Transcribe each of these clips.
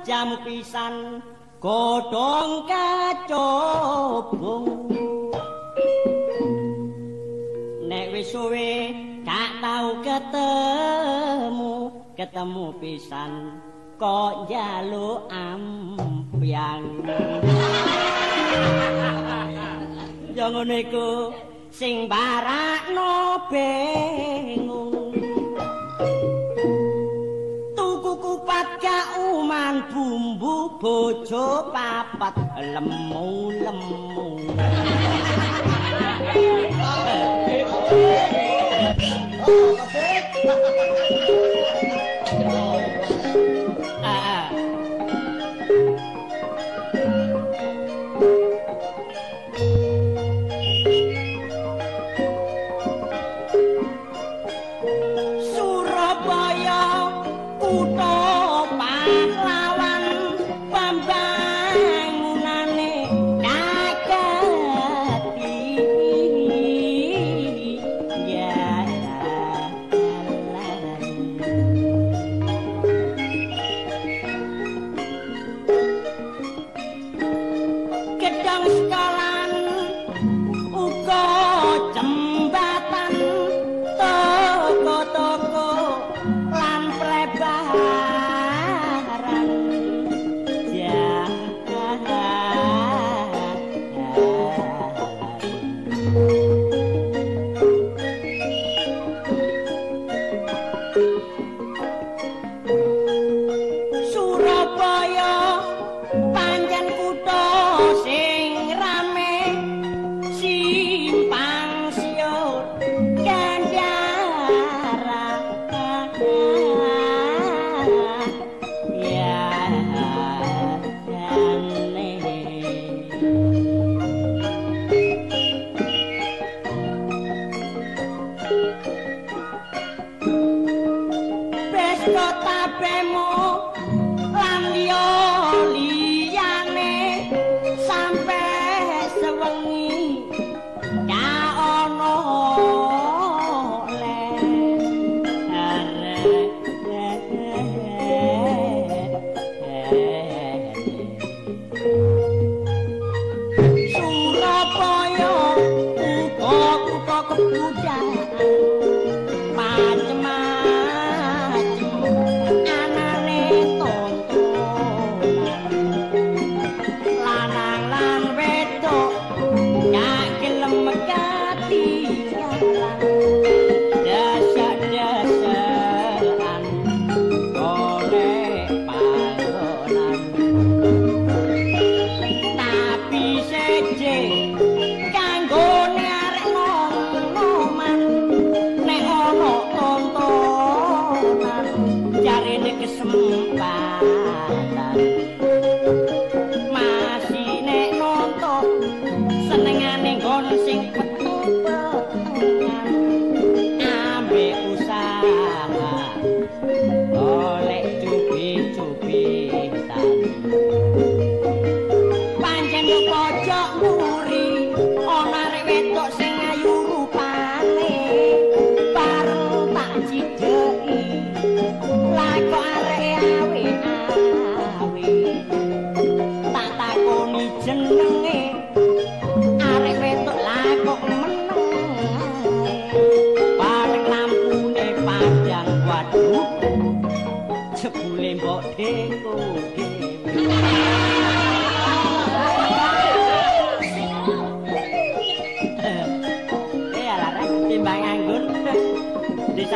jamu pisan godhong kacobong nek wis suwe gak tau ketemu pisan kok njaluk ambyang ya ngono iku sing barakno bingung tuku kupat kauman bumbu bojo papat lemu-lemu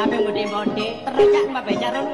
sampe mode-mode terjak Mbak Becaron.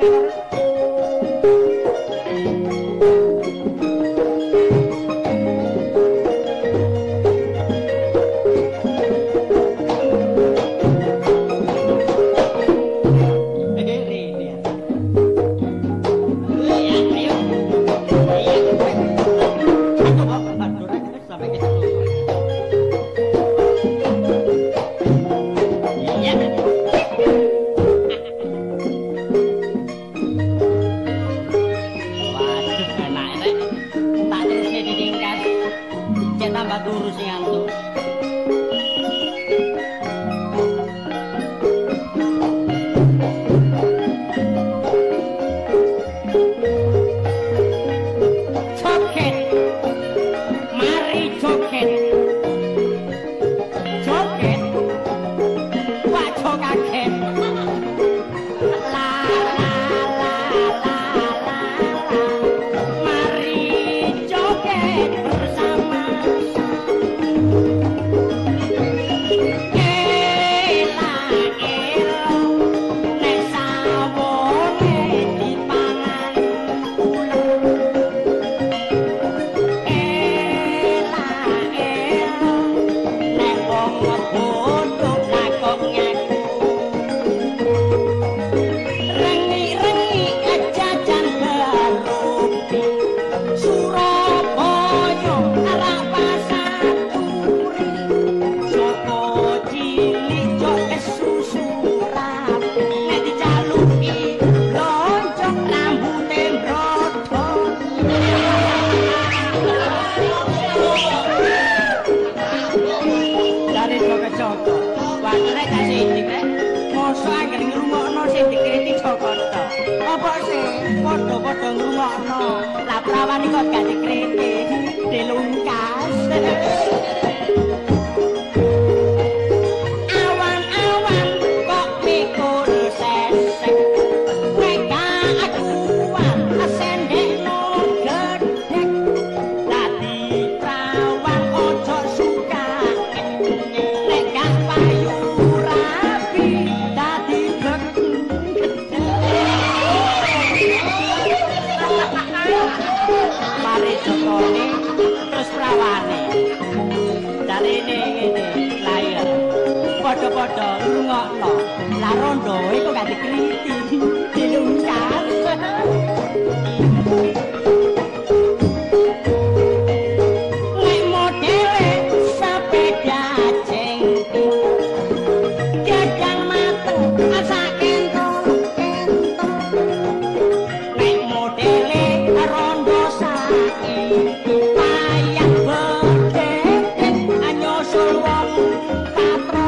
sing dikritik Jogoto. Apa sih padha-padha ngrungokno. Lah prawan kok gak dikritik, dilungkas. Awan-awan kok mikul sesek. Nek aku asendekno gedhek. Dadi prawan ojo suka. Nek gak payu rapi dadi mari jokone terus prawane jarene ngene lahir padha-padha ngrungokno la rondo iku gak dikriti dilungkas nek modele sepeda jengki gadang mateng asa kentol nek modele rondo saiki payah bedhet anyusul wong patro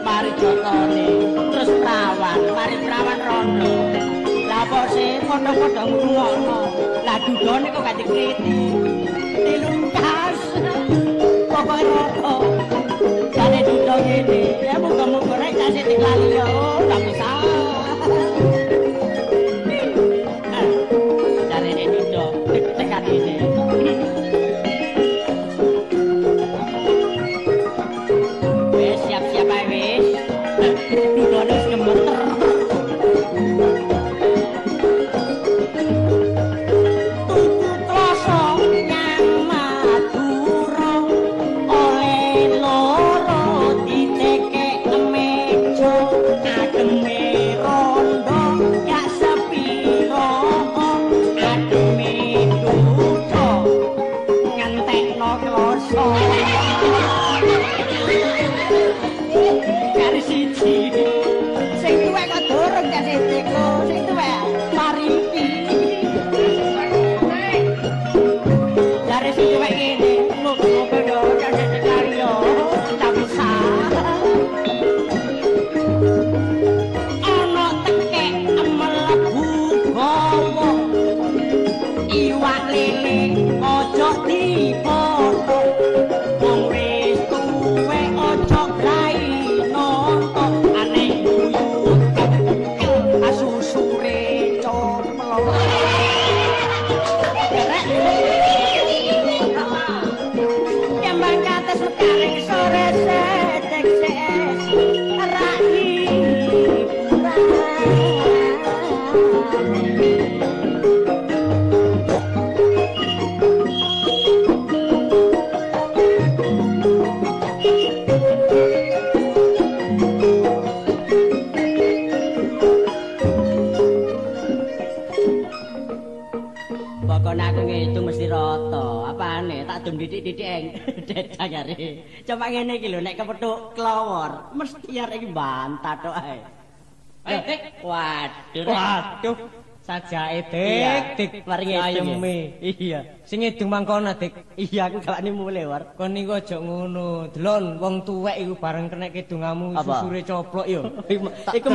mari jotone terus mari prawan rondo lah apa sih padha-padha ngrungokno lah dudone kok gak dikriti dilungkas pokoke rokok jane dudo ngene ya muga-muga rek tasih diklali yo gak bisa jarene dudo tekan ini wis siap-siap ae wis dudone wis gemeter tuku kloso nyang Madura oleh loro ditekek meja ademe rondo gak sepiro ademe dudo ngentekno kloso karo siji sing tuwek kok durung gak sithik lho sing tuwek maripi jare sing tuwek ngene ngopo yo gak sithik kali yo tak bisa ana tekek mlebu gawa iwak lele ojo dipoto wong wis tuwe ojo blai noto aneh guyu asusure coplo kerek nyambang kates mekaring sore setek ses rani pokoknya aku ngitung mesti rata apane tak dum didik-didik eng dedang jare coba ngene iki lho nek kepethuk klawor mesti arek iki bantah tok ae Dik waduh sajake dik mari ayeme iya sing ngidung mangkona dik iya aku galane mulai war kon niku aja ngono delon wong tuwek iku bareng kena kidungamu susure coplok yo iku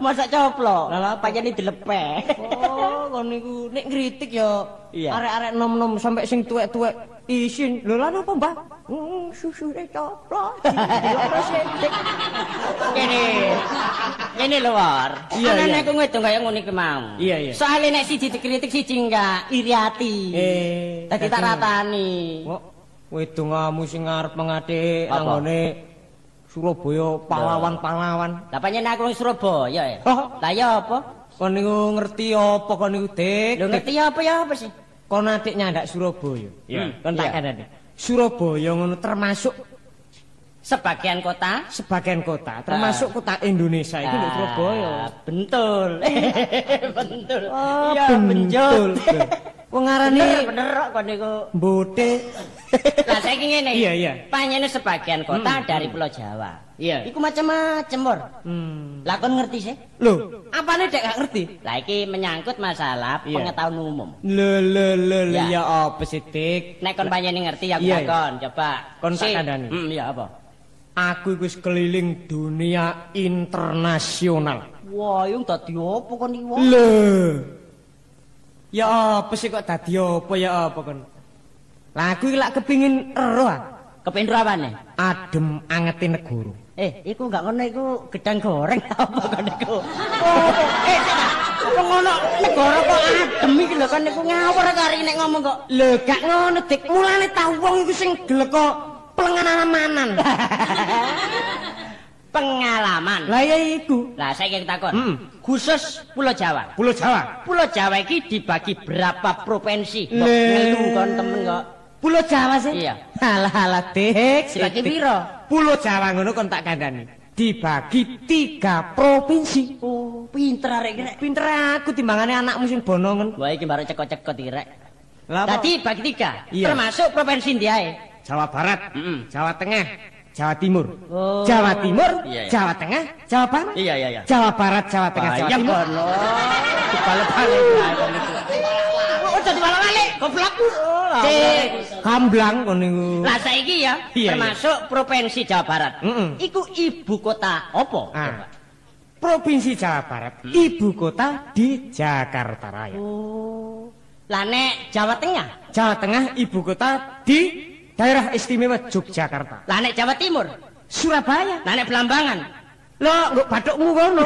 masak coplok lha pancene dilepeh oh kon niku nek ngritik yo arek-arek nom-nom sampai sing tuwek-tuwek isin lho lan apa mbah susure coplok loro sithik kene lho war ana nek ngedong kaya ngono iki mau iya soalnya nek siji dikritik siji enggak iri ati dadi tak ratani kok wedongamu sing arep mengatik anggone Surabaya pahlawan-pahlawan lah pancen aku wong Surabaya ya lah ya apa kon niku ngerti apa kon niku dik lho ngerti apa sih kon atik nyandak Surabaya ya kon tak kandhani Surabaya ngono termasuk sebagian kota termasuk kota Indonesia itu Surabaya betul betul iya betul wong ngarani bener kok kon niku mbote lah saiki ngene iya panjene sebagian kota dari Pulau Jawa iya iku macam-macam Bor lah kon ngerti sih lho apane dek gak ngerti lah iki menyangkut masalah pengetahuan umum lho ya apa sih dik nek kon panjene ngerti aku takon coba kon tak kandhani iya apa Aku wis keliling dunia internasional. Wah, yung dadi apa kon iki? Lho. Ya apa sih kok dadi apa ya apa kon? Lah aku iki lak kepingin ero. Kepengin ero apane? Adem angete negara. Iku enggak ngono iku gedang goreng apa kon iku? Apa ngono negara kok adem iki lho kon niku ngawur karo nek ngomong kok. Lho gak ngono dik, mulane ta wong iku sing gelek kok pengalaman. Pengalaman. Lah ya iku. Lah saiki takon. Khusus Pulau Jawa. Pulau Jawa. Pulau Jawa iki dibagi berapa provinsi? Kok ngelu kon temen kok. Pulau Jawa sih? Iya. Alah dik. Dibagi piro? Pulau Jawa ngono kon tak kandhani. Dibagi 3 provinsi. Oh, pinter arek iki rek. Pinter aku timbangane anakmu sing bonongen. Wah iki baru cekot-cekot iki rek. Lah dadi bagi 3. Iya. Termasuk provinsi ndi ae? Jawa Barat, Jawa Tengah, Jawa Timur. Oh. Jawa Timur, Iya. Jawa Tengah, Jawa Barat. Iya. Jawa Barat, Jawa Tengah, Jawa Timur. Kono. Dibalik-balik niku. Oh, dadi balik-balik. Goblok. Cek Kamblang ngono niku. Lah saiki ya, Iya, termasuk provinsi Jawa Barat. Iku ibu kota apa? Provinsi Jawa Barat, ibu kota di Jakarta Raya. Oh. Lah nek Jawa Tengah? Jawa Tengah, ibu kota di Daerah Istimewa Yogyakarta. Lah nek Jawa Timur? Surabaya. Lah nek Blambangan? Lho, nggo bathukmu kono.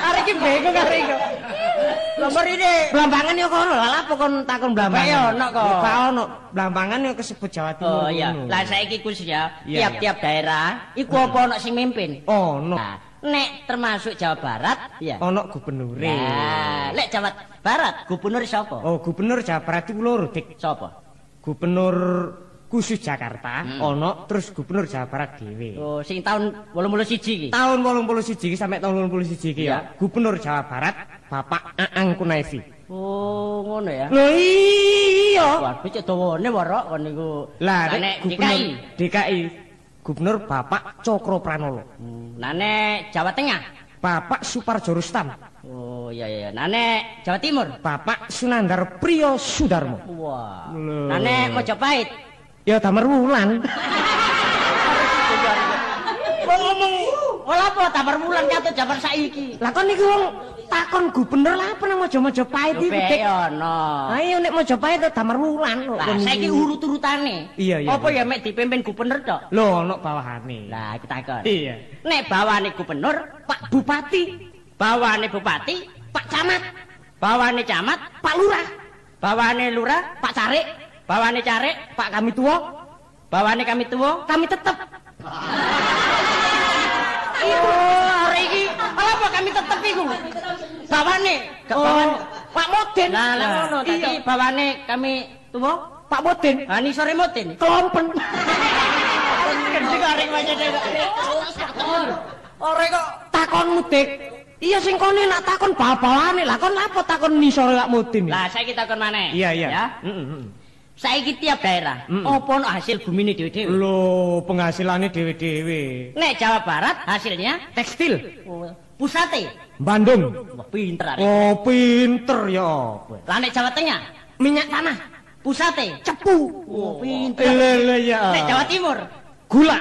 Arek iki bego karo iku. Nomor ini Blambangan yo kono, lha apa kon takon Blambangan? Kayak ono kok. Gak ono. Blambangan yo kesebut Jawa Timur. Oh iya. Lah saiki Gus ya, tiap-tiap daerah iku apa ono sing mimpin? Ono. Nek termasuk Jawa Barat, ya. Ono gubernure. Nah, lek Jawa Barat gubernur sapa? Oh, gubernur Jawa Barat iku loro, Dik. Sapa? Gubernur khusus Jakarta, ono terus gubernur Jawa Barat dhewe. Oh, sing tahun 81 iki. Tahun 81 iki sampai tahun 81 iki ya. Gubernur Jawa Barat Bapak Aang Kunaifi. Oh, ngono ya. Lho iya. Waduh, cek dawane warok kon niku. Lah nek gubernur DKI Gubernur Bapak Cokro Pranolo. Nah nek Jawa Tengah Bapak Suparjo Rustam. Oh iya. Nah nek Jawa Timur Bapak Sunandar Priyo Sudarmo. Wah. Nah nek Mojopahit ya Damar Wulan. ngomong ola apa Damar Wulan katut jaman saiki. Lah kon niku wong takon gubernur lah apa nang Mojopahit iki. Nek ono. Ayo nek Mojopahit Damar Wulan. Lah saiki urut-urutane. Iya. Apa ya mek dipimpin gubernur tok? Lho ono bawahane. Lah kita takon. Iya. Nek bawane gubernur Pak Bupati, bawane bupati, Pak Camat, bawane camat, Pak Lurah, bawane lurah, Pak Carik, bawane carik, Pak Kami Tua, bawane kami tuwa, kami tetep. Oh, hari iki apa kami tetep iku? Bawane, Pak Moden. Lah ngono tadi bawane kami tuwa, Pak Moden. Ha ni sore moten. Kelompen. Gendeng arek wajane kok. Ora kok takonmu Dik. Iya sing kene nak takon bal-balane lah kon apa takon nisore lak Moden. Lah saiki takon maneh. Iya. Ya. Saiki tiap daerah apa ono hasil bumine dhewe-dhewe? Lho, penghasilannya dhewe-dhewe. Nek Jawa Barat hasilnya Tekstil. pusate. Bandung. Wah, pinter arek. Oh, pinter ya apa. Lah nek Jawa Tengah Minyak tanah. pusate. Cepu. Oh, pinter. Lele ya. Nek Jawa Timur Gula.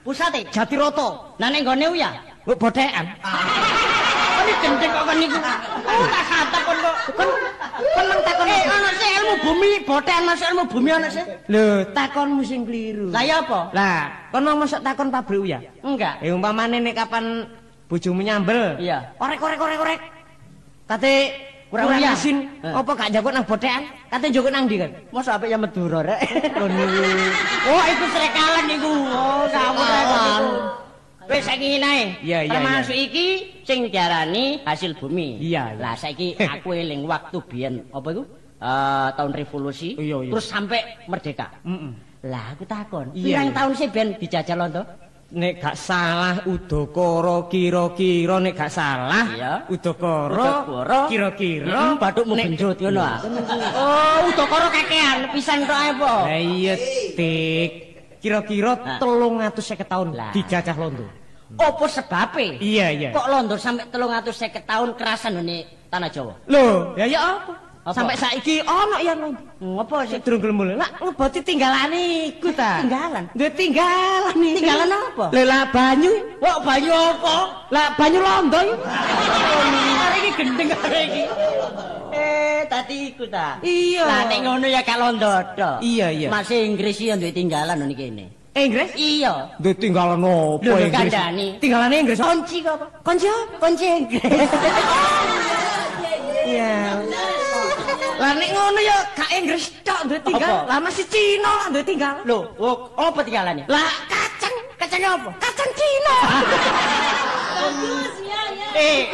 pusate. Jatiroto. Nah nek nggone uya Bodekan. ini gendeng kok niku. Oh, tak khatak kon kok. Kon nang takon. Ono sih ilmu bumi, boten masuk ilmu bumi ono sih. Lho, takonmu sing kliru. Lah ya apa? Lah, kono mosok takon pabrik ya? Enggak. Umpamane nek kapan bojomu nyambel. Iya. Orek. Kate kurang asin, apa gak njakuk nang bodekan? Kate njakuk nang ndi kan? Mosok apik ya Madura rek. Oh, iku srekalan niku. Oh, sawuran. Wis saiki ngene ae. Termasuk iki sing diarani hasil bumi. Iya. Lah saiki aku eling waktu biyen apa iku? Tahun revolusi terus sampai merdeka. Lah aku takon, pirang tahun sih ben dijajah londo? Nek gak salah Udakara kira-kira nek gak salah Udakara kira-kira bathukmu gendut ngono ah. Oh, Udakara kakean pisan tok ae po. Lah iya Dik. Kira-kira 350 tahun dijajah londo. Apa sebabe? Iya. Kok londo sampai 350 tahun kerasan ngene tanah Jawa? Loh, ya apa? Sampai saiki ono ya. Ngopo sih? Durung gelem mulih. Lah ngeboti tinggalane iku ta. Tinggalan. Duwe tinggalan iki. Tinggalan apa? Lah banyu. Kok banyu apa? Lah banyu londo iki. Arek iki gendeng arek iki. Tadi iku ta. Iya. Lah nek ngono ya gak londo tok. Iya. Masih Inggris ya duwe tinggalan ngene kene. Inggris? Iya. Duwe tinggalan opo Inggris? Kandhani. Tinggalane Inggris. Kunci apa? Kunci apa? Kunci Inggris. Iya. Lah nek ngono ya gak Inggris tok duwe tinggal. Lah masih Cina duwe tinggal. Lho, apa tinggalane? Lah kacang apa? Kacang Cina.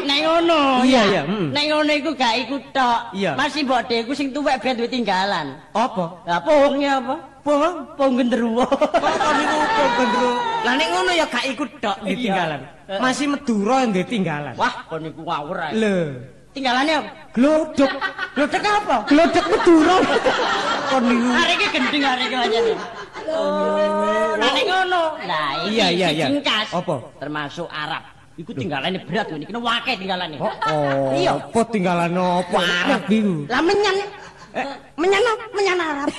Nek ngono. Iya. Nek ngono iku gak iku tok. Iya. Masih mbok deku sing tuwek ben duwe tinggalan. Apa? Lah pohonge apa? Pohon genderuwo. Kok niku gendro. Lah nek ngono ya gak iku tok duwe tinggalan. Masih Madura duwe tinggalan. Wah, kon niku ngawur ae. Lho. Tinggalane apa? Glodok. Glodok apa? Glodok Madura. Kon niku. Arek iki gendeng arek iki pancen. Lah nek ngono. Lah iya. Cingkas. Apa? Termasuk Arab. Iku tinggalane berat ngene iki akeh tinggalane. Oh. Iya. Apa tinggalane apa Arab iku? Lah menyan Arab.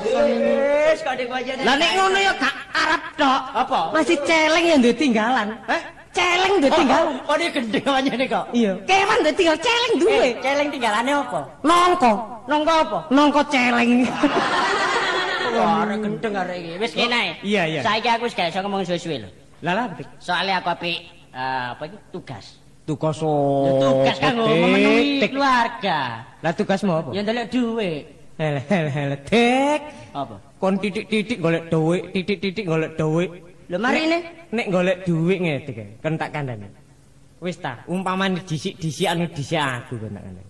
Wis kok dikoyo. Lah nek ngono ya gak Arab tok. Apa? Masih celeng ya duwe tinggalan. Celeng duwe tinggalan. Oh, dia gendeng pancen kok. Iya. Kewan duwe tinggal celeng duwe. Celeng tinggalane apa? Nongko. Nongko apa? Nongko celeng. Wah, arek gendeng arek iki. Wis kene ae. Iya. Saiki aku wis gak iso ngomong suwe-suwe lho. Lah Soalnya aku apik apa iki tugas. Tugas Tugas kanggo memenuhi keluarga. Lah tugasmu apa? Ya ndelok dhuwit. Tek. Apa? Kon titik-titik golek dhuwit, titik-titik golek dhuwit. Lho marine nek golek dhuwit ngene iki, kon tak kandhani. Wis ta, umpamane disik-disikan disik aku kon tak kandhani.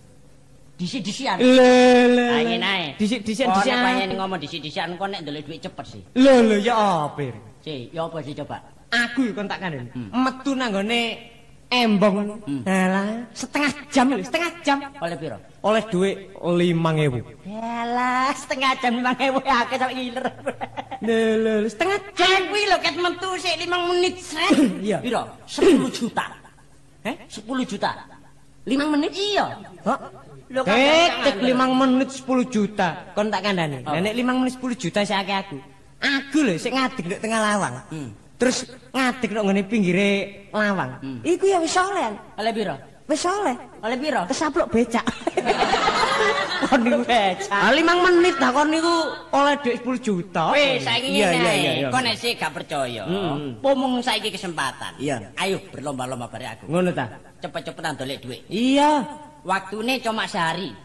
Disik-disikan. Lho. Ayo nae. Disik-disikan disik. disik. Kok nek ngomong disik-disikan kok nek ndelok dhuwit cepet sih. Lho ya apa? Si, ya apa sih coba? Aku kon tak kandhani. Metu nang gone embong. Halah, setengah jam. Oleh piro? Oleh dhuwit 5.000. Yalah, setengah jam 5.000 akeh sampe ngiler. Lho, setengah Jam kuwi lho ket metu sik 5 menit sret. Iya. Piro? 10 juta. 10 juta. 5 menit? Iya. Kok? Lho Tek 5 menit 10 juta. Kon tak kandhani. Nek 5 menit 10 juta sik akeh aku. Aku lho sik ngadeg nek tengah lawang. Terus ngadeg nek ngene pinggire lawang. Iku ya wis oleh. Oleh piro? Wis oleh. Oleh piro? Kesaplok becak. Kon niku becak. 5 menit ta kon niku oleh dhuwit 10 juta. Wis saiki ngene. Iya. Kon nek sik gak percaya. Pomong saiki kesempatan. Iya. Ayo berlomba-lomba bare aku. Ngono ta? Cepet-cepetan dolek dhuwit. Iya. Waktune cuma sehari.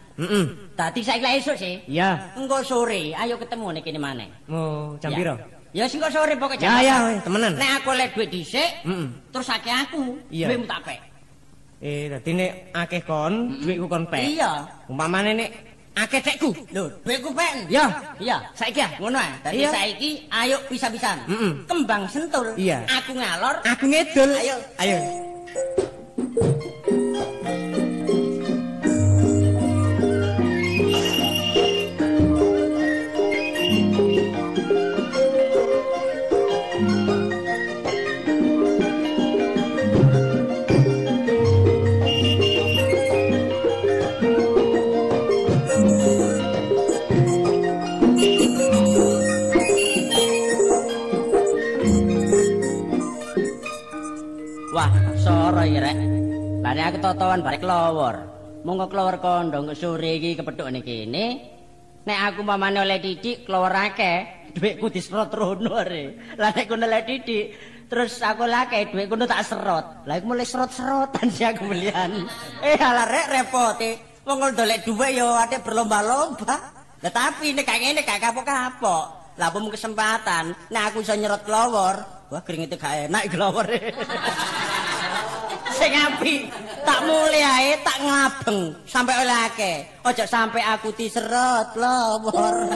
Tadi saiki lek esuk sih. Iya. Engko sore ayo ketemu nek kene maneh. Mau jam piro? Ya sing kok sore pokoke jam. Ya, temenan. Nek aku oleh dhuwit dhisik, terus akeh aku, dhuwitmu tak pek. Dadi nek akeh kon, dhuwitku kon pek. Iya. Umpamane nek akeh tekku. Lho, dhuwitku pek. Ya. Iya, saiki ya ngono ae. Dadi saiki ayo pisah-pisahan. Kembang sentul. Iya. Aku ngalor, Aku ngedul. Ayo. Wah, soro iki rek. Lah nek aku totoan barek kelawur. Monggo kelawur kondong sore iki kepethuk ning kene. Nek aku mamane oleh titik kelawur akeh, dhuwitku diserot rono are. Lah nek kono oleh titik, terus aku lake dhuwitku tak serot. Lah iku mulai serot-serotan sih aku belian. Alah rek repote. Wong dolek dhuwit yo ate berlomba-lomba. Lah tapi nek gak ngene gak kapok-kapok. Lah apa kesempatan, nek aku iso nyerot kelawur, wah kringete gak enak kelawur. Sing apik tak mulih ae tak ngabeng sampai oleh akeh. Aja sampai aku diserot lowor.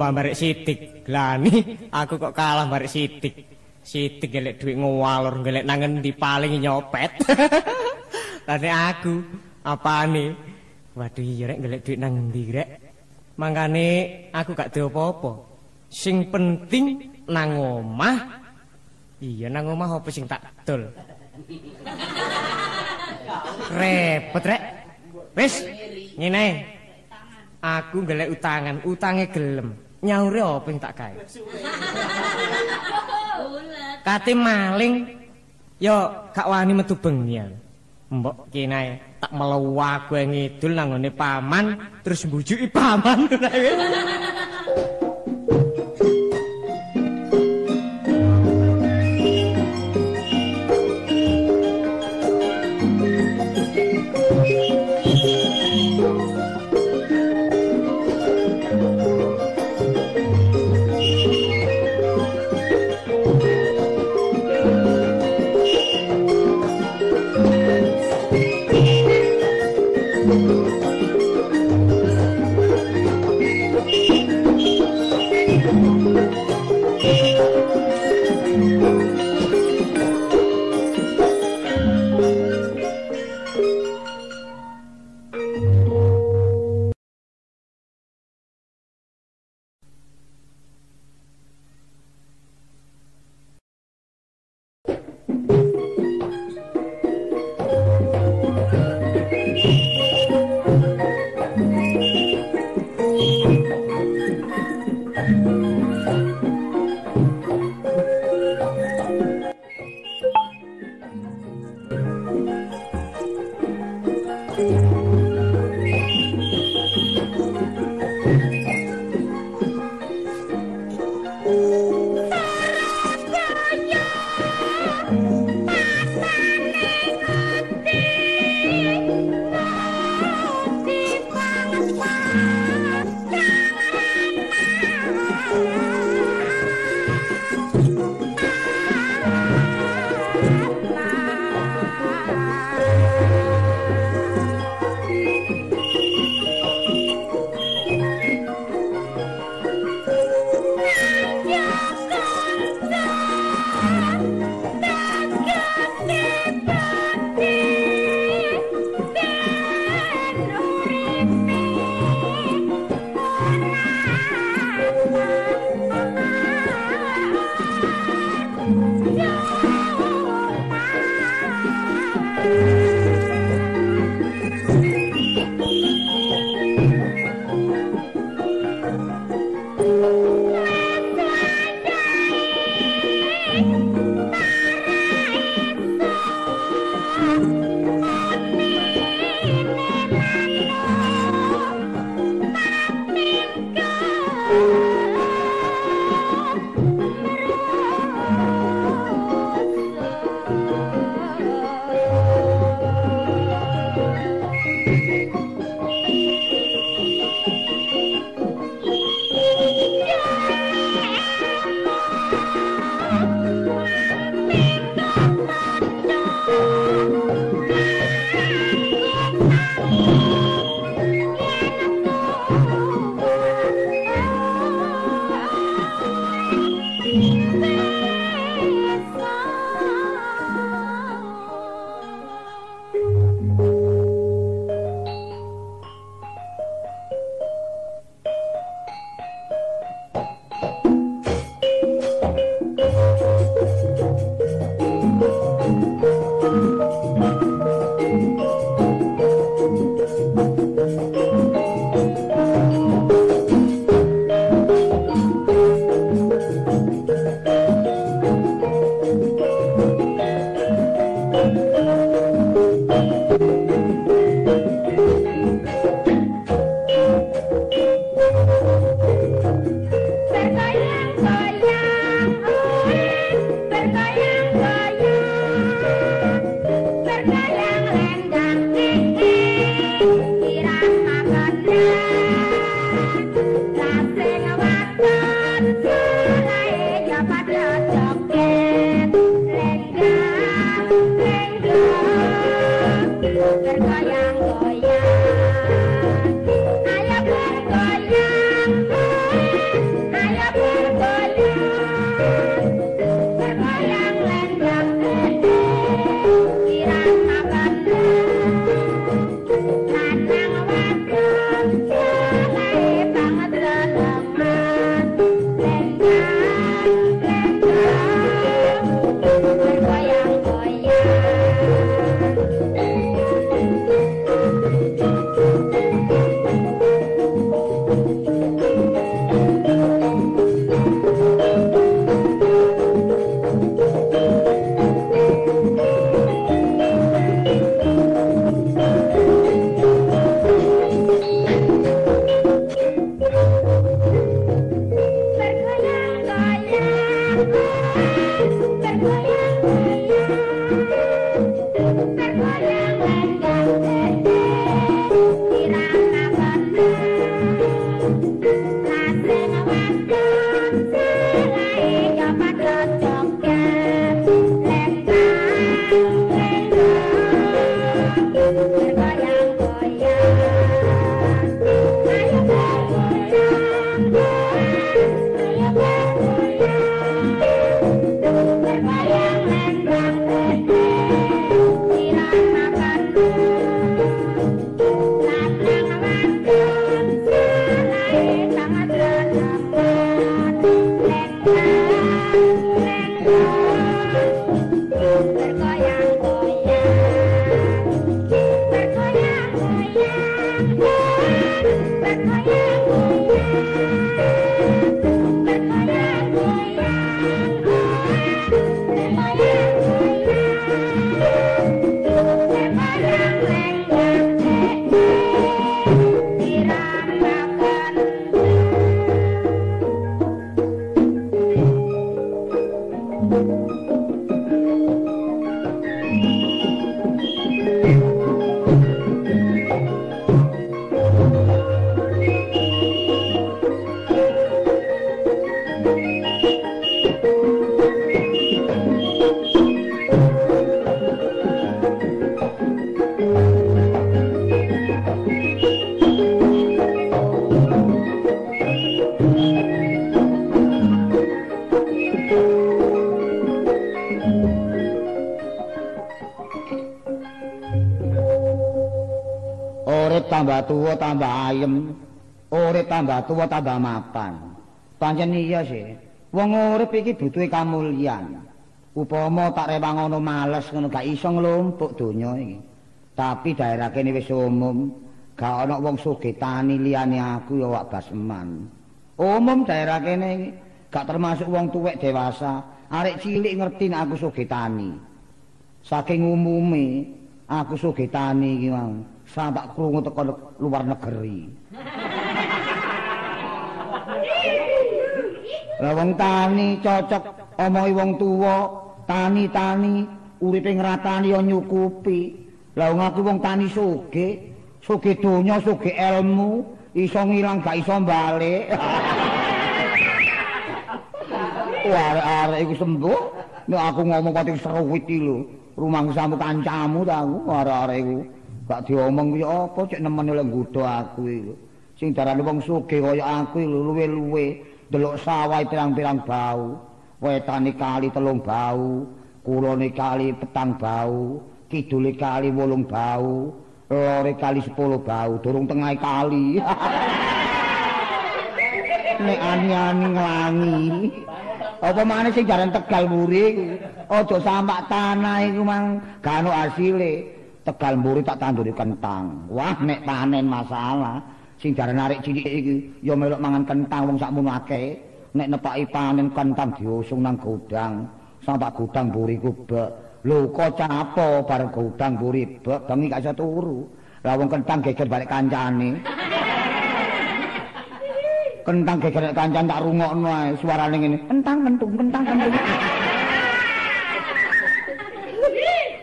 ambarek Sidik. Glani, aku kok kalah ambarek Sidik. Sidik gelek duit ngowalor, gelek nangen di paling nyopet. Tadi aku, apane? Waduh iya rek gelek duit nang ndi rek. Mangkane aku gak duwe apa-apa. Sing penting nang omah. Iya nang omah apa sing tak dol. Repot rek. Wis, ngene. Aku golek utangan, utange gelem. Nyaure apa sing tak gawe? Kate maling yo gak wani metu bengi. Mbok kene tak melu aku ngidul nang ngene paman terus mbujuki paman. Tambah tuwa tambah ayem, urip tambah tuwa tambah mapan. Pancen iya sih. Wong urip iki butuhe kamulyan. Upama tak rewang ngono males ngono gak iso nglumpuk donya iki. Tapi daerah kene wis umum, gak ana wong sugih tani liyane aku ya wak Basman. Umum daerah kene iki gak termasuk wong tuwek dewasa, arek cilik ngerti nek aku sugih tani. Saking umume aku sugih tani iki mang. Sampak krungu teko luar negeri. Lah wong tani cocok omongi wong tuwa, tani-tani uripe ngratani ya nyukupi. Lah wong aku wong tani sugih, sugih donya, sugih ilmu, iso ngilang gak iso balik. Arek-arek iku sembuh, nek aku ngomong pati seruwit iki lho. Rumangsamu kancamu ta aku arek-arek iku. Gak diomong kuwi apa cek nemen oleh nggodha aku iki. Sing darane wong sugih kaya aku lho luwe-luwe delok sawah pirang-pirang bau, wetane kali 3 bau, kulone kali 4 bau, kidule kali 8 bau, lore kali 10 bau, durung tengah kali. Nek ani-ani nglangi. Apa maneh sing jaran Tegal Muri aja sampak tanah iku mang gak ono asile. Tegal Muri tak tanduri kentang. Wah nek panen masalah. Sing jaran arek cilik iki ya melok mangan kentang wong sakmono akeh. Nek nepaki panen kentang diusung nang gudang. Sampak gudang Muri ku bek. Lho kok capo bareng gudang Muri bek bengi gak iso turu. Lah wong kentang geger balik kancane. Kentang geger kancane tak rungokno ae suarane ngene. Kentang kentung, kentang kentung.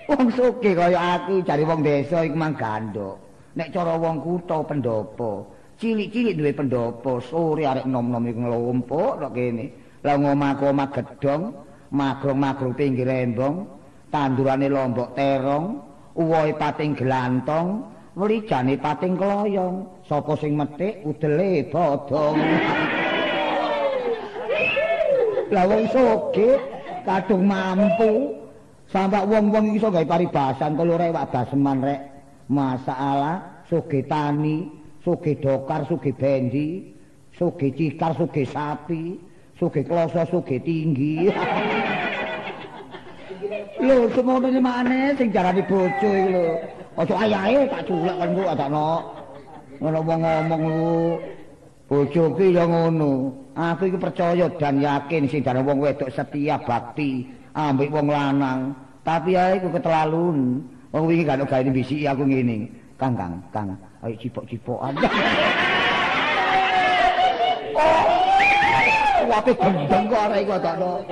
Wong sugih kaya aku jare wong desa iku mang gandok. Nek cara wong kutha pendopo, cilik-cilik duwe pendopo, sore arek nom-nom iku nglumpuk tok kene. Lah ngomahku omah gedhong, magrong-magrong pinggir embong, tandurane lombok terong, uwohe pating glantong, welijane pating kloyong. Sapa sing methik udele bodong. Lah wong sugih kadung mampu sampak wong-wong iso gawe paribasan karo rewak Basman rek. Masalah sugih tani, sugih dokar, sugih bendi, sugih cikar, sugih sapi, sugih kloso, sugih tinggi. Lho semono maneh sing jarane bojo iki lho. Aja ayahe tak culek kan kok adakno. Ngono wong ngomong lu. Bojoku ya ngono. Aku iki percaya dan yakin sing jarane wong wedok setia bakti ambek wong lanang. Tapi ae ku keterlaluan. Wong wingi gak ono gawe bisiki aku ngene. Kang, ayo cipok-cipokan. Wape gendeng kok arek iku adakno.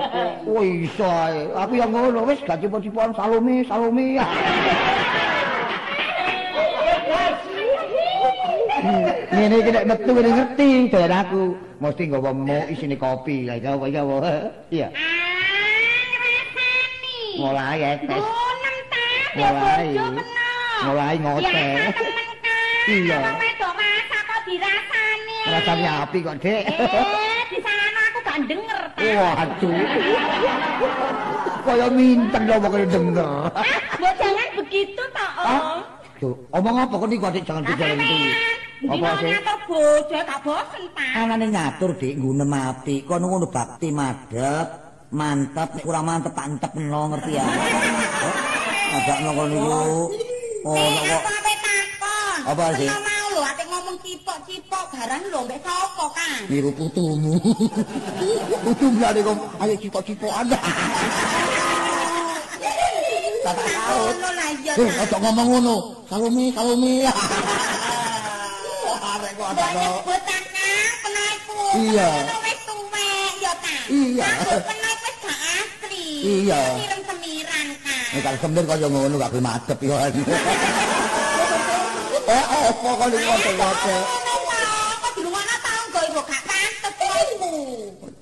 Oh iso ae. Aku ya ngono wis gak cipok-cipokan Salome. Ngene iki nek metu ngerti daerahku. Mesti nggawa muk isine kopi. Lah iya apa? Iya. Mulai ya tes. Mulai ngoten. Iya. Wedok masak kok dirasani. Rasane api kok, Dik. Di sana aku gak denger ta. Waduh. Kaya minten lho wong denger. Mbok jangan begitu toh, Om. Omong apa kok niku adik jangan bicara itu. Apa sih? Ngatur bojo gak bosen ta. Anane ngatur Dik nggunem apik. Kono ngono bakti madhep, mantep nek kurang mantep tak entepno ngerti ya. Agak ngono niku. Oh kok. Apa sih? Mau lho ate ngomong cipok-cipok barang lho mbek sapa kan? Niku putumu. Putu blane kok ayo cipok-cipokan. Tak tahu. Aja ngomong ngono. Salome. Arek kok ada kok. Penaiku. Iya. Wis tuwek ya ta. Iya. Penaik wis gak asri. Iya. Semiran kan. Nek karo semir kaya ngono gak gelem madhep yo. Apa kok ngono-ngono. Kok di rumahna tangga iku gak pantes kowe.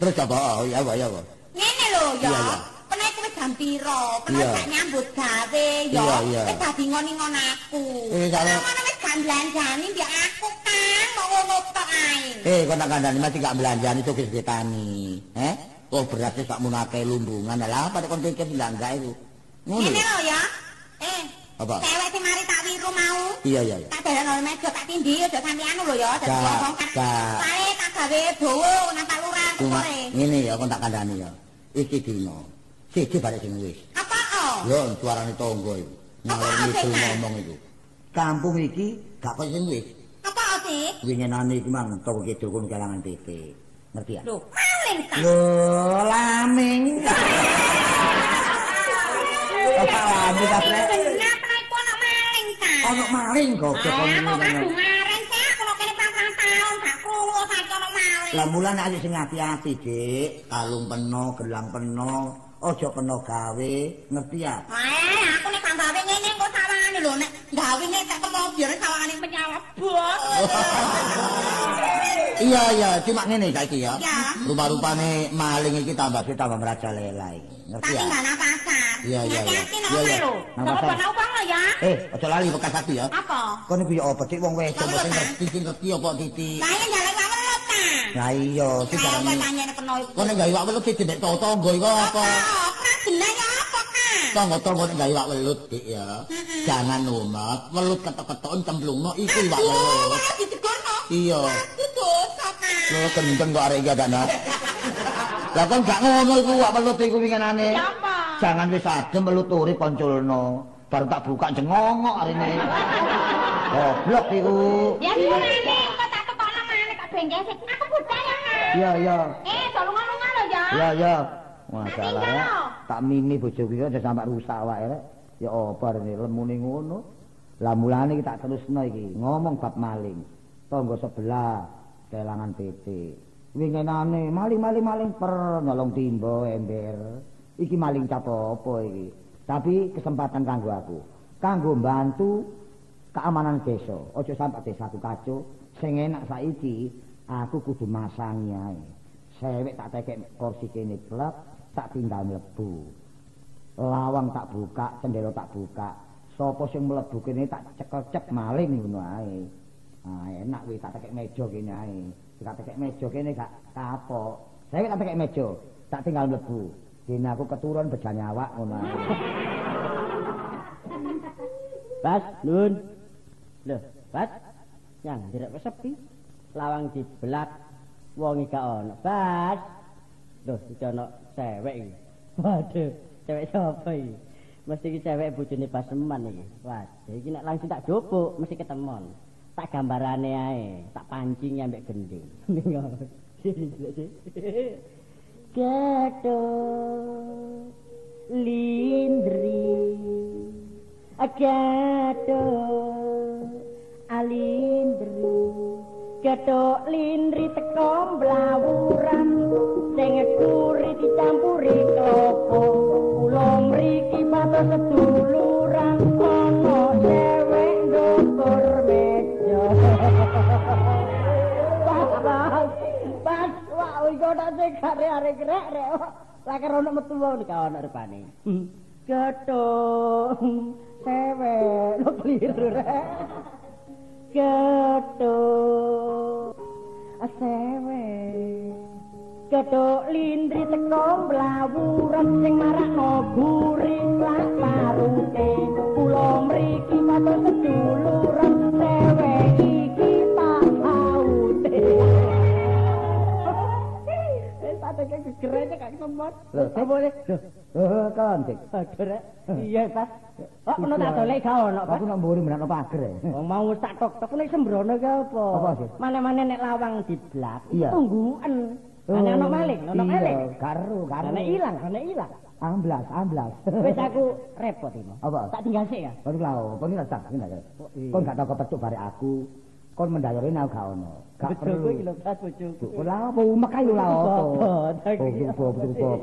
Terus apa? Ya apa. Ngene lho ya. Iya. Penaik wis jam piro? Penaik gak nyambut gawe ya. Wis dadi ngoni-ngon aku. Ngono wis gak belanjani mbek aku kan. Mau ngono tok ae. Kok nak kandhani mesti gak belanjani tuh ketani. Oh berarti sak munake lumbungan. Lah apa kon pikir ndak iku. Ngono. Ngene lho ya. Apa? Cewek sing mari tak wiru mau. Iya. Tak dalem meja tak tindih aja sampe anu lho ya, dadi ngomong kan. Sae tak gawe bowo nang saluran sore. Ngene ya kon tak kandhani ya. Iki dina. Siji bare sing wis. Apa Yo suarane tangga iku. Ngalor ngidul ngomong iku. Kampung iki gak kok sing wis. Apa sih? Winginane iki mang toko kidul kon kalangan titik. Ngerti ya? Lho, maling ta. Lho, laming. Apa lagi kabeh? Kenapa iku ana maling ta? Ono maling kok kok Mau madu maren sih aku kok kene 4 tahun gak krungu saiki ana maling. Lah mulan ayo sing ati-ati, Dik. Kalung peno, gelang peno, aja kena gawe, ngerti ya? Aku nek gak gawe ngene kok sawangane lho nek gawe nek tak kena biar sawangane penyawat bos. Iya, cuma ngene saiki ya. Iya. Rupa-rupane maling iki tambah merajalela iki. Ngerti ya? Tapi nggak pasar. Iya. Hati-hati nang lho. Nang pasar uang lo ya. Aja lali bekas hati ya. Apa? Kono ku ya apa Dik wong wedok mboten ngerti apa Titi. Lah ya jalan welut ta. Lah iya, sing Kok tanyane kena iku. kono gawe wak welut Dik nek tangga iku apa? Ora genah ya apa kan? Tangga-tangga nek gawe wak welut Dik ya. Jangan umat, welut ketok-ketoken cemplungno iku wak welut. Ditegorno. Iya. Itu dosa kan. Lho gendeng kok arek iki adana. Lah kon gak ngono iku wak welut iku winginane. Ya apa? Jangan wis adem welut urip konculno. Baru tak buka jengongok arene. Goblok iku. Ya gimana kok tak tekokno maneh kok bengkel sik. Aku budal ya kan. Iya. Dolungan-lungan lo ya. Iya. Masalah ya. Tak mimi bojoku iki aja sampe rusak awake rek. Ya apa rene lemune ngono. Lah mulane iki tak terusno iki ngomong bab maling. Tangga sebelah kelangan titik. Winginane maling per nyolong timbo ember. Iki maling cap apa iki? Tapi kesempatan kanggo aku. Kanggo bantu keamanan desa. Aja sampe desaku kacau. Sing enak saiki aku kudu masangi ae. Sewek tak tekek kursi kene klep, tak tinggal mlebu. Lawang tak buka, cendela tak buka. Sapa sing mlebu kene tak cekel-cep maling ngono ae. Enak kuwi tak tekek meja kene ae. Tak tekek meja kene gak kapok. Sewek tak tekek meja, tak tinggal mlebu. Dene aku keturun bejanyawak ngono ae. Bas, Nun. Lho, Bas. Yang direk sepi. Lawang dibelak. Wong iki gak ono. Bas. Lho, iki ono cewek iki. Waduh, cewek sapa iki? Mesti iki cewek bojone Baseman iki. Waduh, iki nek langsung tak jupuk mesti ketemon. Tak gambarane ae, tak pancing ambek gending. Gatot lindri Gatot alindri Gatot lindri teko mlawuran sing kuri dicampuri klopo kula mriki patos seduluran ana cewek ndukur meja pas wah iki ora sing arek rek lah karo ono metu wae iki ono rupane Gatot cewek lo kliru rek Gatot cewek Gedhok lindri teko mlawuran sing marakno guri lan parute. Kula mriki padha seduluran dhewek iki tak aute. Wis padha gegerene kak semot. Lho, sing boleh. Kan, Dik. Pager. Iya, Pak. Kok ono tak dolek gak ono, Pak? Aku nak mburi menakno pager. Wong mau wis tak tok-tok nek sembrono ki apa? Apa sih? Mane-mane nek lawang diblak, Iya. tungguken. Ana ono maling, ono maling. Karo. Nek ilang, nek ilang. Amblas. Wis aku repot iki. Apa? Tak tinggal sik ya. Kon lho, kon iki tak ngene. Kon gak tau kepecuk bare aku. Kon mendayore aku gak ono. Gak perlu. Bojoku iki lho, pas bojoku. Kok lha apa umek ae lho lha apa? Betul.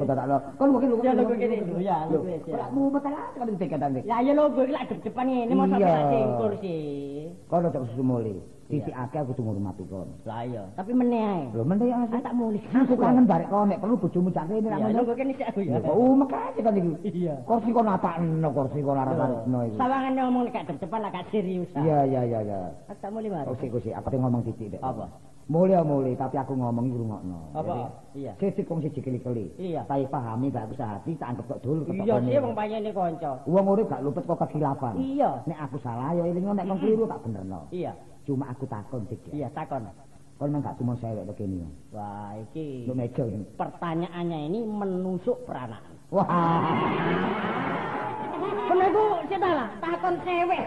Kon mungkin Ya lho kene lho ya. Kok mumet ae kan ditekan Dik. Ya ya lho gue lak depan ngene mosok tak singkur sih. Kon ojo susu muli. Titikake aku kudu ngurmati kon. Lah iya, tapi meneh ae. Lho meneh asik Tak mulih. aku kangen barek kon nek perlu bojomu cak kene Ya lho kene sik aku ya. Kok umek ae kan iki. Iya. Kursi kon apakno kursi kon arep-arepno iki. Sawangane ngomong nek depan lak serius. Iya. Tak mulih mari. Kursi aku pengen ngomong titik Dek. Apa? Mulih tapi aku ngomong iki rungokno. Apa? Iya. Sik kong siji keli-keli. Iya. Tapi pahami gak usah hati tak anggap kok dul. Iya sih wong panjene kanca. Wong urip gak luput kok kekhilafan. Iya. Nek aku salah ya elingo nek kon kliru tak benerno. Iya. Cuma aku takon Dik. Iya takon. Kon mung gak cuma sewek to kene. Wah, iki Lu meja ini. pertanyaannya ini menusuk peranaan. Wah. Menaku sedalah takon sewek.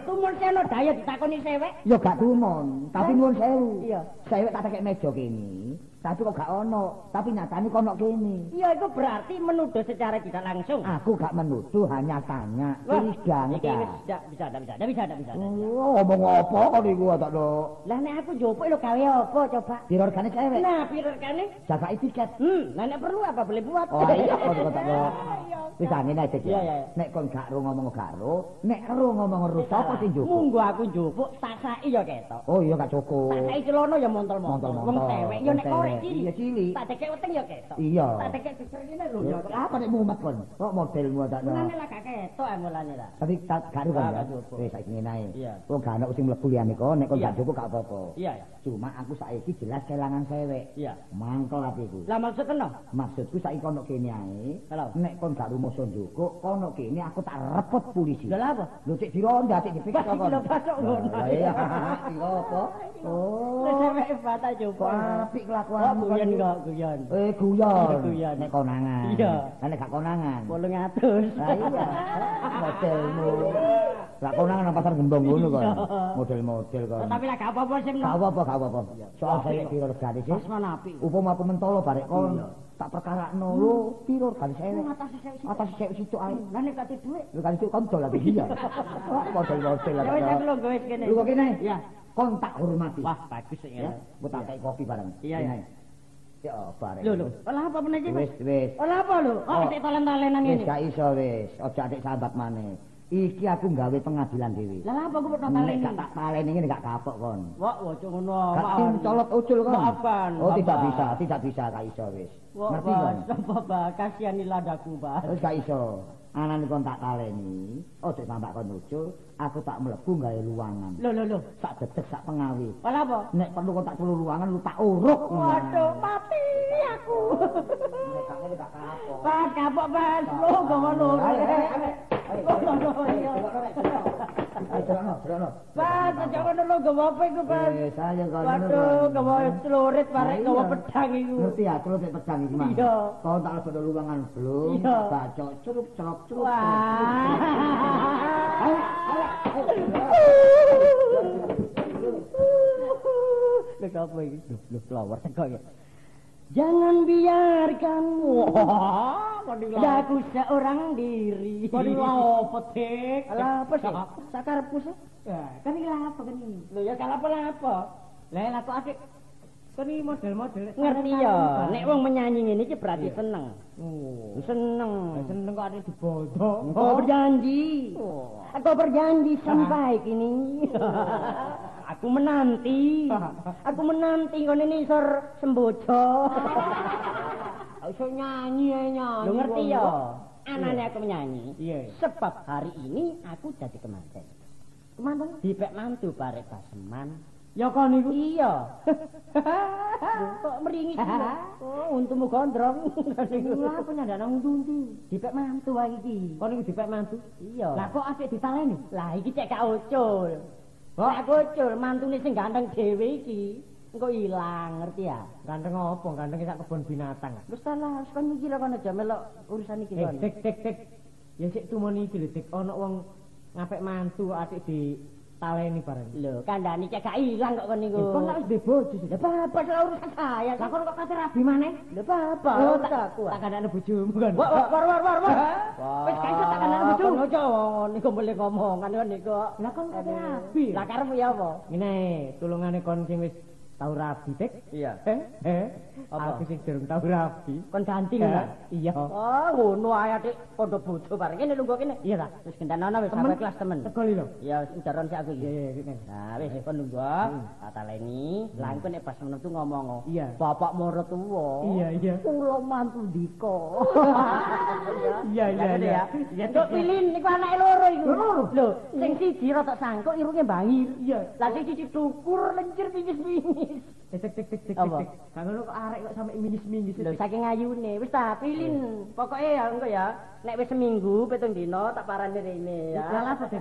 Tumun seno daya ditakoni sewek. Ya gak tumon, tapi nuwun sewu. Iya. Sewek tak tekek meja kene. Tapi kok gak ono, tapi nyatane kok ono kene. Iya itu berarti menuduh secara tidak langsung. Aku gak menuduh, hanya tanya. Wah, Wis gangga. iki wis bisa. Oh, ngomong apa kok niku tak lho. Lah nek aku njupuk lho gawe apa coba? Pirorgane cewek. Nah, pirokane? Jaga tiket. Lah nek perlu apa boleh buat. Oh iya kok tak lho. Wis ngene ae Dik. Iya. Nek kon gak ro ngomong garo, nek ro ngomong ro sapa sing njupuk? Munggo aku njupuk sasaki ya ketok. Oh iya gak cukup. Sasaki celana ya montol-montol. Wong cewek ya nek korek cili. Iya cili. Tak tekek weteng ya ketok. Iya. Tak tekek geser kene lho ya. Apa nek mumet kon? Kok modelmu tak lho. Mulane lah gak ketok mulane lah. Tapi gak ro kan. Gak cukup. Wis saiki ngene ae. Iya. Wong gak ono sing mlebu liyane kon, nek kon Iya. gak cukup gak apa-apa. Iya. Cuma aku saiki jelas kelangan cewek. Iya. Mangkel atiku. Lah maksud kena? Maksudku saiki kono kene ae. Halo. Nek kon gak rumoso njukuk, kono kene aku tak repot polisi. Lah apa? Lho cek dironda, cek dipikat Pas iki lho pasok ngono. Lah iya, iki apa? Oh. Lah sampe bata coba. Apik kelakuanmu. Guyon kok, guyon. Guyon. Guyon. Nek konangan. Iya. Lah nek gak konangan. 800. Lah iya. Modelmu. Lah konangan nang pasar gembong ngono kon. Model-model kon. Tapi lah gak apa-apa sing Gak apa-apa. Soal saya piro regane sih? Pas napi. Upama aku mentolo barek kon. Tak perkarakno lho, piro regane saya? Atas saya situ ae. Lah nek kate dhuwit. Lu kan itu kontol lagi dia. Model-model Ya wis aku lho wis kene. Lu kok kene? Iya. Kon tak hormati. Wah, bagus sik ya. Ku tak kei kopi bareng. Iya, iya. Ya bareng. Lho. Olah apa meneh iki? Wis. Olah apa lho? Oh, sik tolen-tolenan Wis ngene. gak iso wis. Aja atik sambat maneh. Iki aku gawe pengadilan dhewe. Lah apa kok Nek taleni? gak tak taleni ngene gak kapok kon. Wah, ojo ngono. Gak colot ucul kon. Maafkan. Oh, tidak bisa gak iso wis. Ngerti kon? Apa kasihanilah daku, Pak. Wis gak iso. Anane kon tak taleni, ojo sampak kon ucul, aku tak mlebu gawe luangan. Lho. Sak dedek sak pengawi. Olah apa? Nek perlu kon tak tulu ruangan lu tak uruk. Waduh, mati aku. Nek gak ngene gak kapok. Pak, kapok, Mas. Lho, ngono. Ayo. Pak, aja ngono lho, gawa apa iku, Pak? Saya kalau Waduh, gawa celurit bareng gawa pedang iku. Ngerti ya, kalau kayak pedang iki mah. Iya. Kau tak lepas luangan belum. Iya. Bacok cerup. Wah. Lek apa iki? Lho, flower teko ya. Jangan biarkan daku seorang diri. Waduh apa dik? Lah apa sih? Sakarepku sih. Ya, kan iki apa kan ini? Lho ya kalau apa? Lah kok adik kan ini model-model ngerti ya. Nek wong menyanyi ngene iki berarti seneng. Oh, seneng. Seneng kok ada dibodok. Kau berjanji. Aku berjanji sampai kini. Aku menanti. Aku menanti kon ini isor sembojo. Iso nyanyi ae nyanyi. Lu ngerti ya? Anane aku menyanyi. Iya. Sebab hari ini aku jadi kemanten. Kemanten dipek mantu barek Paseman. Ya kon niku. Iya. Kok meringi oh untumu gondrong. Lha apa nyandakno untu-untu? Dipek mantu wae iki. Kon niku dipek mantu. Iya. Lah kok asik ditaleni? Lah iki cek gak ucul. Kok ucul mantune sing ganteng dhewe iki. Engko ilang, ngerti ya? Ganteng apa? Ganteng sak kebon binatang. Wis salah, kon iki lho kon aja melok urusan iki kon. Dik. Ya sik tumoni iki lho, Dik. Ana wong ngapek mantu asik ditaleni bareng. Lho, kandhane cek gak ilang kok kon niku. Kon lak wis bojo. Ya bapak lha urusan saya. Lah kon kok kate rabi maneh? Lho bapak, tak kandhane bojomu kan. War. Wis gak iso tak kandhane bojomu. Ojo niku boleh ngomong kan niku. Lah kon kate rabi. Lah karep ya apa? Ngene, tulungane kon sing wis tau rabi, Dik. Iya. Apa? Aku sing durung tau rabi. Kon ganti kan? Iya. Oh, ngono ae Dik, padha bojo bareng. Kene lungguh kene. Iya ta? Wis gendanono wis sampe kelas temen. Tegoli lho. Ya wis udaron sik aku iki. Iya. Nah, wis kon lungguh, tak taleni. Lah engko nek pas metu ngomong. Iya. Bapak maratuwa. Iya. Kula mantu Dika. Iya. Ya kok pilin niku anake loro iku. Lho, sing siji rada sangkuk irunge bangir. Iya. Lah sing siji dukur lencir pingis-pingis. Tik. Apa? Kan ngono kok arek kok sampe mingis-mingis. Lho saking ayune. Wis ta pilin. Pokoke ya engko ya. Nek wis seminggu 7 dina tak parani rene ya. Lah apa, Dik?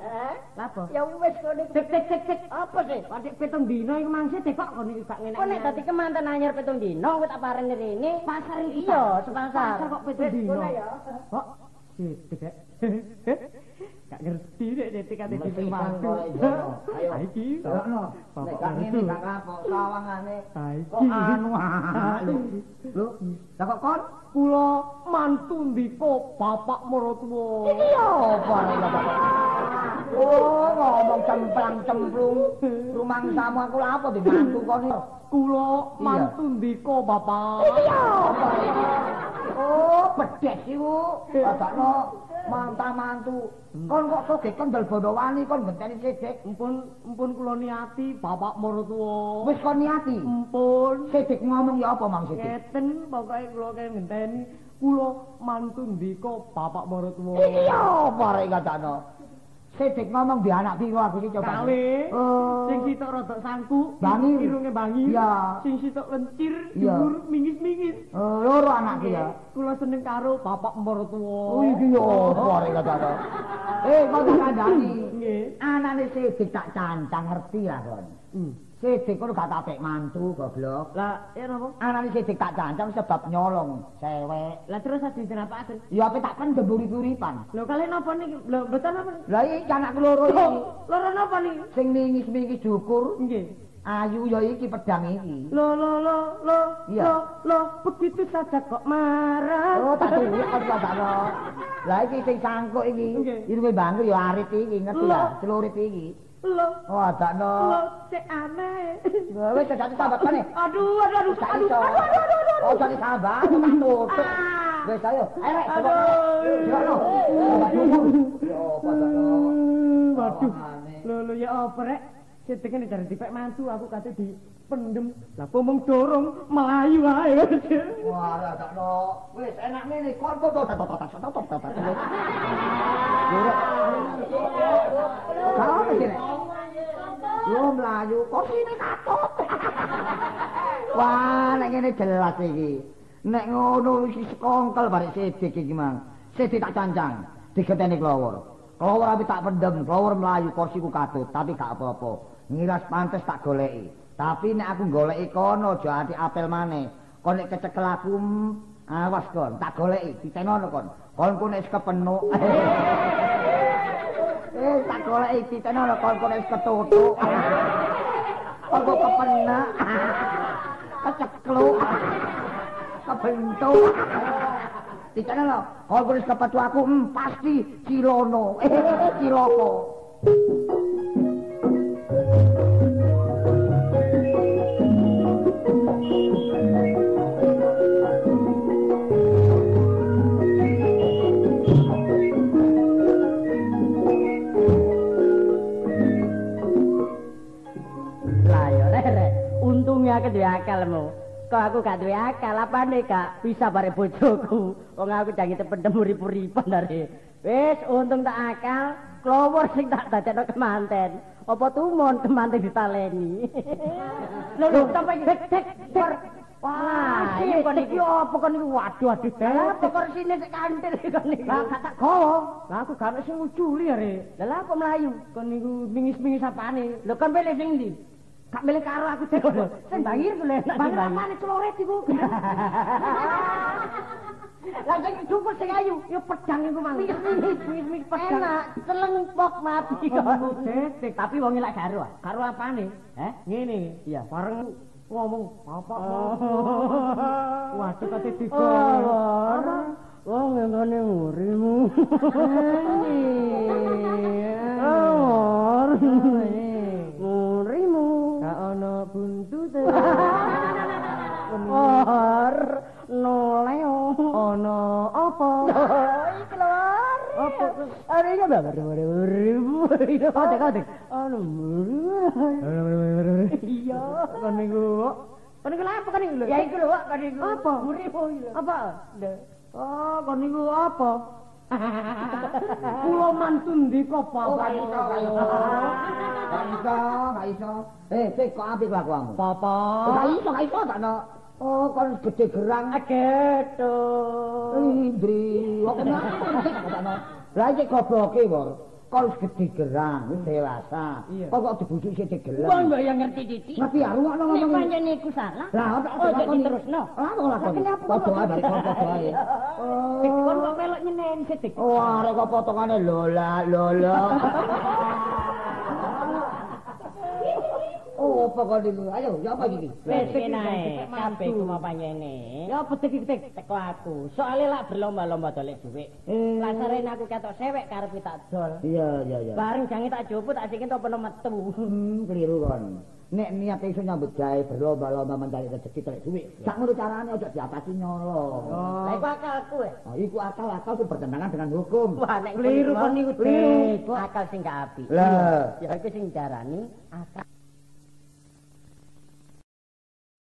Lapo? Ya wis kok nek Tik. apa sih? Patik 7 dina iku mangse Dik kok kon iki gak ngene. Kok nek dadi kemanten anyar 7 dina wis tak parani rene. Pasar iki. Iya, sepasar. Pasar kok 7 dina. Ya. Kok Dik. Gak ngerti nek Dik kate Mesti mantu. Ayo. Iki. Ono. Nek gak ngene gak kapok sawangane. Kok Iki. anu lho. Lah kok kon Kula mantu ndika bapak maratuwa. iya apa nek bapak. Oh, ngomong cemplang-cemplung. Rumangsamu aku lha apa dimantu kon iki? Kula mantu ndika bapak. Iya apa iki? Oh, bedhes iku. Padakno mantu. Kon kok soge kendel Bondowani kon ngenteni Sidik. Empun kula niati bapak maratuwa. Wis kon niati. Empun. Sidik ngomong ya apa Mang Sidik? Ngeten pokoke kula kene ngenteni kula mantu ndika bapak maratuwa. Iya apa rek kadakno. Sidik ngomong di anak piro aku iki coba. Kale. Oh. Sing sitok rada sangku, Bangir. irunge bangir. Iya. Sing sitok lencir, Iya. dhuwur mingis-mingis. Loro anakku ya. Kula seneng karo bapak maratuwa. Oh iki yo apa rek kadakno. Kok tak kandhani. Nggih. Anane Sidik tak cancang ngerti lah kon. Sidik kono gak tapek mantu goblok. Lah, ya napa? Anane Sidik tak cancang sebab nyolong cewek. Lah terus adi dinapaken? Ya ape tak kan demburi-uripan. Lho kalian napa niki? Lho mboten napa? Lah iki anakku loro iki. Loro napa niki? Sing mingis-mingis dukur. Nggih. Ayu ya iki pedang iki. Lo, begitu saja kok marah. Oh, tak duwe kon padakno. Lah iki sing sangkuk iki. Irunge bangku ya arit iki, ngerti ya? Celurit iki. Lo, Oh, adakno. sik aneh. Wis dadi sambat kene. Aduh. Gak iso. Oh, dadi sambat, tak tutup. Wis ayo. Ayo, Jono. Yo, padakno. Waduh. Lo ya apa rek? Sidik ini dari dipek mantu aku kate dipendem. Lah pomong dorong melayu ae. Wah, adakno. Wis enak ngene, kon kok tot. Kalau sini. Yo mlayu, kok sini katut. Wah, nek ngene jelas iki. Nek ngono iki sekongkel barek Sidik iki, Mang. Sidik tak cancang, digeteni klowor. Klowor ape tak pendem, klowor mlayu kursiku katut, tapi gak apa-apa. Ngiras pantes tak goleki. Tapi nek aku goleki kono aja ati apel maneh. Kon nek kecekel aku awas kon, tak goleki, ditenono kon. Konku nek kepenuk. Tak goleki ditenono konku nek ketutuk. Konku kepenak. Kecekluk. Kebentuk. Ditenono konku nek kepetu aku pasti cilono. Ciloko. Untungnya aku duwe akalmu. Kok aku gak duwe akal apane gak bisa bare bojoku. Wong aku jange pendem urip-uripan dari. Wis untung tak akal, klowor sing tak dadekno kemanten. Apa tumon kemanting ditaleni. Lho sampai dek. Wah, iki kon iki apa kon iki waduh apa korsine sik kantil kon iki. Lah gak tak gowo. Lah aku gak sing nguculi are. Lah apa mlayu? Kon niku mingis-mingis apane? Lho kon pilih sing ndi? Gak milih karo aku dhewe. Sing bangir ku lho enak. Bangir apane celoret iku? Lah sing cukup sing ayu, yo pedang iku mang. Mingis pedang. Enak, selengpok mati kok. Detik, tapi wong lak karo. Karo apane? Ngene. Iya, bareng ngomong apa waduh kate digol wong ngene ngurimu ngurimu gak ana buntute noleo ana apa iki lho apa arene ngurimu kate anu iya kan niku apa kan niku ya iku lho kan niku apa murimu lho apa oh kan niku apa kula mantun ndika bapak gak iso sik kok apik lakuanmu papa gak iso tak no oh kon gede gerang geto indri kok kenapa lah iki gobloke wor kon gede gerang wis dewasa kok dibujuk sik digelang wong yo yang ngerti titik ngerti ya rungokno ngomong nek pancen iku salah lah kok terusno lah padha ae padha ae kon kok melok nyenen sithik oh arek kok potongane lola oh apa kok niku ayo ya apa iki wis kenae kabeh ku mapanyene ya petik-petik teko aku soalé lak berlomba-lomba dolek dhuwit lasarene aku ketok sewek karep tak dol iya bareng jange tak jopo tak sikit apa metu keliru kon nek niat iso nyambut gawe berlomba-lomba mencari rezeki dolek dhuwit sak ngono carane aja diapasi nyolong lha iku akalku iku akal sing bertentangan dengan hukum wah nek keliru kon niku akal sing gak apik lah ya iku sing darani akal